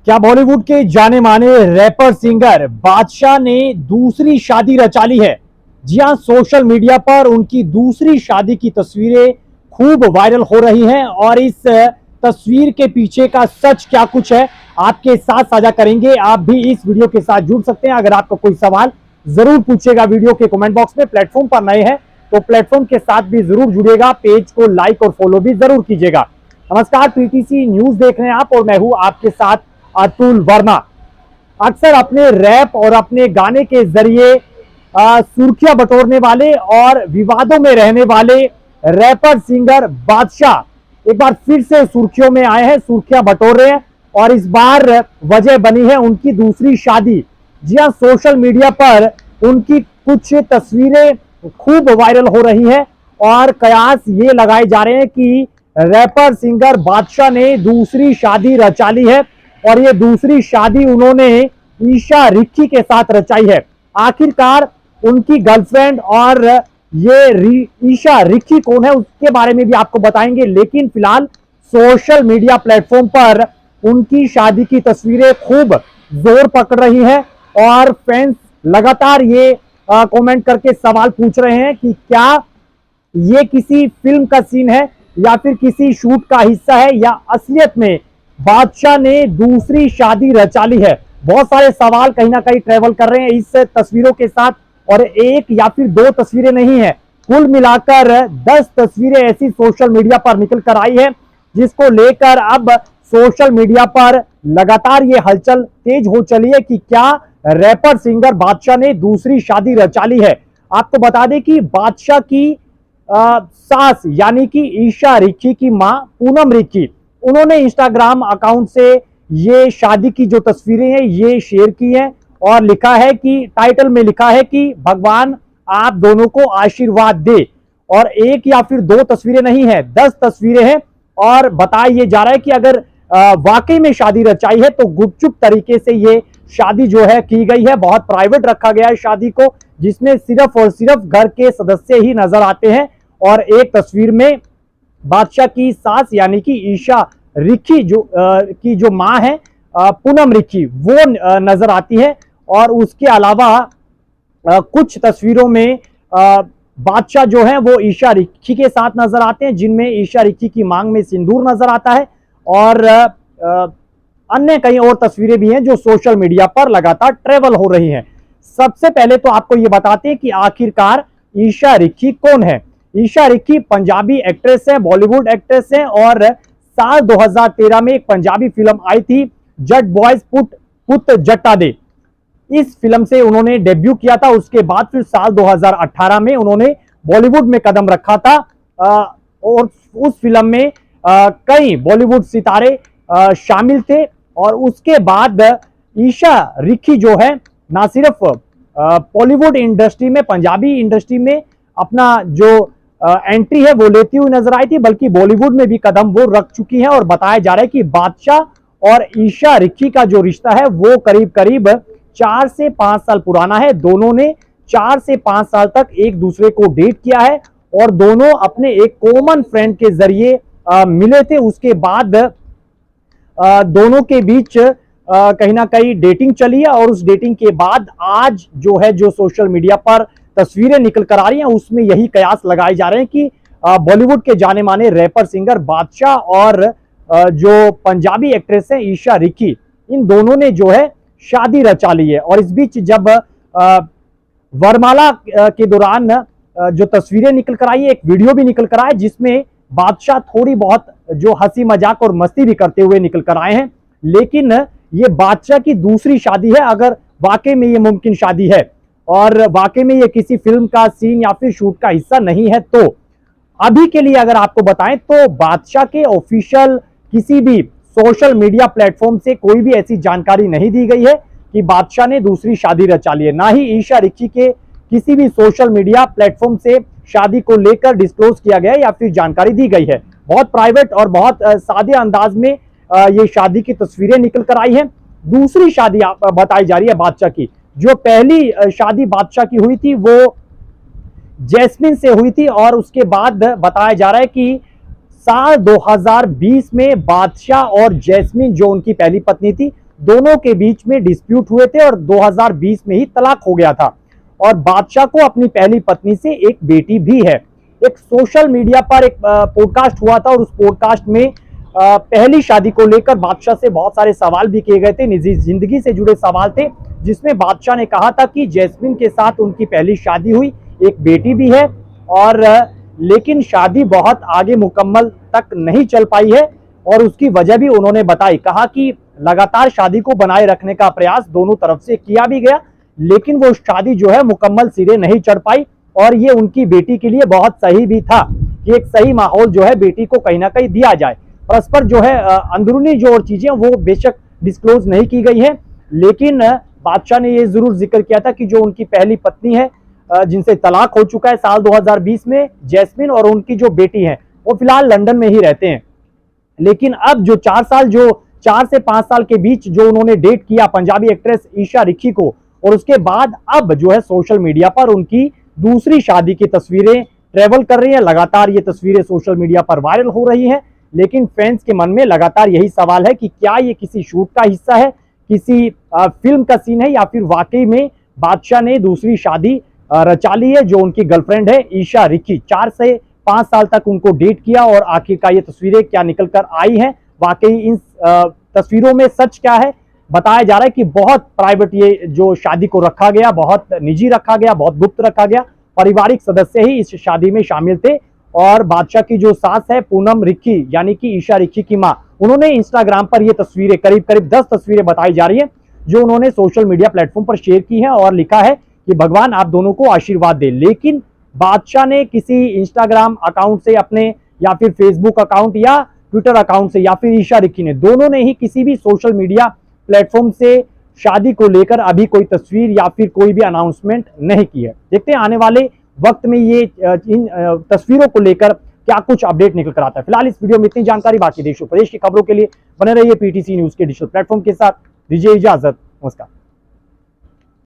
क्या बॉलीवुड के जाने माने रैपर सिंगर बादशाह ने दूसरी शादी रचा ली है। जी हां, सोशल मीडिया पर उनकी दूसरी शादी की तस्वीरें खूब वायरल हो रही हैं और इस तस्वीर के पीछे का सच क्या कुछ है आपके साथ साझा करेंगे। आप भी इस वीडियो के साथ जुड़ सकते हैं। अगर आपका कोई सवाल जरूर पूछेगा वीडियो के कमेंट बॉक्स में। प्लेटफॉर्म पर नए हैं तो प्लेटफॉर्म के साथ भी जरूर जुड़ेगा, पेज को लाइक और फॉलो भी जरूर कीजिएगा। नमस्कार, पीटीसी न्यूज देख रहे हैं आप और मैं हूं आपके साथ अतुल वर्मा। अक्सर अपने रैप और अपने गाने के जरिए सुर्खियां बटोरने वाले और विवादों में रहने वाले रैपर सिंगर बादशाह एक बार फिर से सुर्खियों में आए हैं, सुर्खियां बटोर रहे हैं और इस बार वजह बनी है उनकी दूसरी शादी। जी हां, सोशल मीडिया पर उनकी कुछ तस्वीरें खूब वायरल हो रही हैं और कयास ये लगाए जा रहे हैं कि रैपर सिंगर बादशाह ने दूसरी शादी रचा ली है और ये दूसरी शादी उन्होंने ईशा रिक्की के साथ रचाई है। आखिरकार उनकी गर्लफ्रेंड और ये ईशा रिक्की कौन है उसके बारे में भी आपको बताएंगे, लेकिन फिलहाल सोशल मीडिया प्लेटफॉर्म पर उनकी शादी की तस्वीरें खूब जोर पकड़ रही हैं और फैंस लगातार ये कमेंट करके सवाल पूछ रहे हैं कि क्या ये किसी फिल्म का सीन है या फिर किसी शूट का हिस्सा है या असलियत में बादशाह ने दूसरी शादी रचा ली है। बहुत सारे सवाल कहीं ना कहीं ट्रेवल कर रहे हैं इस तस्वीरों के साथ और एक या फिर दो तस्वीरें नहीं है, कुल मिलाकर 10 तस्वीरें ऐसी सोशल मीडिया पर निकल कर आई है जिसको लेकर अब सोशल मीडिया पर लगातार ये हलचल तेज हो चली है कि क्या रैपर सिंगर बादशाह ने दूसरी शादी रचा ली है। आपको बता दें कि बादशाह की सास यानी कि ईशा रिक्की की मां पूनम रिक्की, उन्होंने इंस्टाग्राम अकाउंट से ये शादी की जो तस्वीरें हैं ये शेयर की हैं और लिखा है कि टाइटल में लिखा है कि भगवान आप दोनों को आशीर्वाद दे। और एक या फिर दो तस्वीरें नहीं है, 10 तस्वीरें हैं और बताया ये जा रहा है कि अगर वाकई में शादी रचाई है तो गुपचुप तरीके से ये शादी जो है की गई है। बहुत प्राइवेट रखा गया है शादी को, जिसमें सिर्फ और सिर्फ घर के सदस्य ही नजर आते हैं और एक तस्वीर में बादशाह की सास यानी कि ईशा रिक्की की जो मां है पूनम रिक्की वो नजर आती है और उसके अलावा कुछ तस्वीरों में बादशाह जो है वो ईशा रिक्की के साथ नजर आते हैं, जिनमें ईशा रिक्की की मांग में सिंदूर नजर आता है और अन्य कई और तस्वीरें भी हैं जो सोशल मीडिया पर लगातार ट्रेवल हो रही हैं। सबसे पहले तो आपको ये बताते हैं कि आखिरकार ईशा रिक्की कौन है। ईशा रिक्की पंजाबी एक्ट्रेस है, बॉलीवुड एक्ट्रेस है और साल 2013 में एक पंजाबी फिल्म आई थी जट बॉयज पुत जट्टा दे। इस फिल्म से उन्होंने डेब्यू किया था। उसके बाद फिर साल 2018 में उन्होंने बॉलीवुड में कदम रखा था और उस फिल्म में कई बॉलीवुड सितारे शामिल थे और उसके बाद ईशा रिक्की जो है ना सिर्फ बॉलीवुड इंडस्ट्री में, पंजाबी इंडस्ट्री में अपना जो एंट्री है वो लेती हुई नजर आई थी, बल्कि बॉलीवुड में भी कदम वो रख चुकी है। और बताया जा रहा है कि बादशाह और ईशा रिक्की का जो रिश्ता है वो करीब करीब 4 से 5 साल पुराना है। दोनों ने 4 से 5 साल तक एक दूसरे को डेट किया है और दोनों अपने एक कॉमन फ्रेंड के जरिए मिले थे। उसके बाद दोनों के बीच कहीं ना कहीं डेटिंग चली है और उस डेटिंग के बाद आज जो है जो सोशल मीडिया पर तस्वीरें निकल कर आ रही हैं उसमें यही कयास लगाए जा रहे हैं कि बॉलीवुड के जाने माने रैपर सिंगर बादशाह और जो पंजाबी एक्ट्रेस है ईशा रिक्की, इन दोनों ने जो है शादी रचा ली है। और इस बीच जब वरमाला के दौरान जो तस्वीरें निकल कर आई है, एक वीडियो भी निकल कर आया जिसमें बादशाह थोड़ी बहुत जो हंसी मजाक और मस्ती भी करते हुए निकल कर आए हैं। लेकिन ये बादशाह की दूसरी शादी है, अगर वाकई में ये मुमकिन शादी है और वाकई में ये किसी फिल्म का सीन या फिर शूट का हिस्सा नहीं है तो अभी के लिए अगर आपको बताएं तो बादशाह के ऑफिशियल किसी भी सोशल मीडिया प्लेटफॉर्म से कोई भी ऐसी जानकारी नहीं दी गई है कि बादशाह ने दूसरी शादी रचा ली है। ना ही ईशा रिक्की के किसी भी सोशल मीडिया प्लेटफॉर्म से शादी को लेकर डिस्क्लोज किया गया या फिर जानकारी दी गई है। बहुत प्राइवेट और बहुत सादे अंदाज में ये शादी की तस्वीरें निकल कर आई हैं। दूसरी शादी बताई जा रही है बादशाह की। जो पहली शादी बादशाह की हुई थी वो जैस्मिन से हुई थी और उसके बाद बताया जा रहा है कि साल 2020 में बादशाह और जैस्मिन जो उनकी पहली पत्नी थी दोनों के बीच में डिस्प्यूट हुए थे और 2020 में ही तलाक हो गया था। और बादशाह को अपनी पहली पत्नी से एक बेटी भी है। एक सोशल मीडिया पर एक पॉडकास्ट हुआ था और उस पॉडकास्ट में पहली शादी को लेकर बादशाह से बहुत सारे सवाल भी किए गए थे, निजी जिंदगी से जुड़े सवाल थे, जिसमें बादशाह ने कहा था कि जैस्मिन के साथ उनकी पहली शादी हुई, एक बेटी भी है, और लेकिन शादी बहुत आगे मुकम्मल तक नहीं चल पाई है। और उसकी वजह भी उन्होंने बताई। कहा कि लगातार शादी को बनाए रखने का प्रयास दोनों तरफ से किया भी गया, लेकिन वो शादी जो है मुकम्मल सिरे नहीं चढ़ पाई। और ये उनकी बेटी के लिए बहुत सही भी था कि एक सही माहौल जो है बेटी को कहीं ना कहीं दिया जाए। परस्पर जो है अंदरूनी जो और चीजें वो बेशक डिस्क्लोज नहीं की गई है, लेकिन बादशाह ने ये जरूर जिक्र किया था कि जो उनकी पहली पत्नी है जिनसे तलाक हो चुका है साल 2020 में, जैस्मिन, और उनकी जो बेटी है वो फिलहाल लंदन में ही रहते हैं। लेकिन अब जो 4 से 5 साल के बीच जो उन्होंने डेट किया पंजाबी एक्ट्रेस ईशा रिक्की को, और उसके बाद अब जो है सोशल मीडिया पर उनकी दूसरी शादी की तस्वीरें ट्रेवल कर रही है। लगातार ये तस्वीरें सोशल मीडिया पर वायरल हो रही हैं, लेकिन फैंस के मन में लगातार यही सवाल है कि क्या ये किसी शूट का हिस्सा है, किसी फिल्म का सीन है, या फिर वाकई में बादशाह ने दूसरी शादी रचा ली है जो उनकी गर्लफ्रेंड है ईशा रिक्की। 4 से 5 साल तक उनको डेट किया और आखिरकार ये तस्वीरें क्या निकल कर आई हैं, वाकई इन तस्वीरों में सच क्या है। बताया जा रहा है कि बहुत प्राइवेट ये जो शादी को रखा गया, बहुत निजी रखा गया, बहुत गुप्त रखा गया। पारिवारिक सदस्य ही इस शादी में शामिल थे। और बादशाह की जो सास है पूनम रिक्की, यानी कि ईशा रिक्की की मां, उन्होंने इंस्टाग्राम पर ये तस्वीरें, करीब करीब 10 तस्वीरें बताई जा रही है जो उन्होंने सोशल मीडिया प्लेटफॉर्म पर शेयर की है और लिखा है कि भगवान आप दोनों को आशीर्वाद दे। लेकिन बादशाह ने किसी इंस्टाग्राम अकाउंट से अपने, या फिर फेसबुक अकाउंट या ट्विटर अकाउंट से, या फिर ईशा रिक्की ने, दोनों ने ही किसी भी सोशल मीडिया प्लेटफॉर्म से शादी को लेकर अभी कोई तस्वीर या फिर कोई भी अनाउंसमेंट नहीं की है। देखते हैं आने वाले वक्त में ये इन तस्वीरों को लेकर क्या कुछ अपडेट निकल कर आता है। फिलहाल इस वीडियो में इतनी जानकारी। बाकी देश और प्रदेश की खबरों के लिए बने रहिए पीटीसी न्यूज के डिजिटल प्लेटफॉर्म के साथ। दीजिए इजाजत, नमस्कार।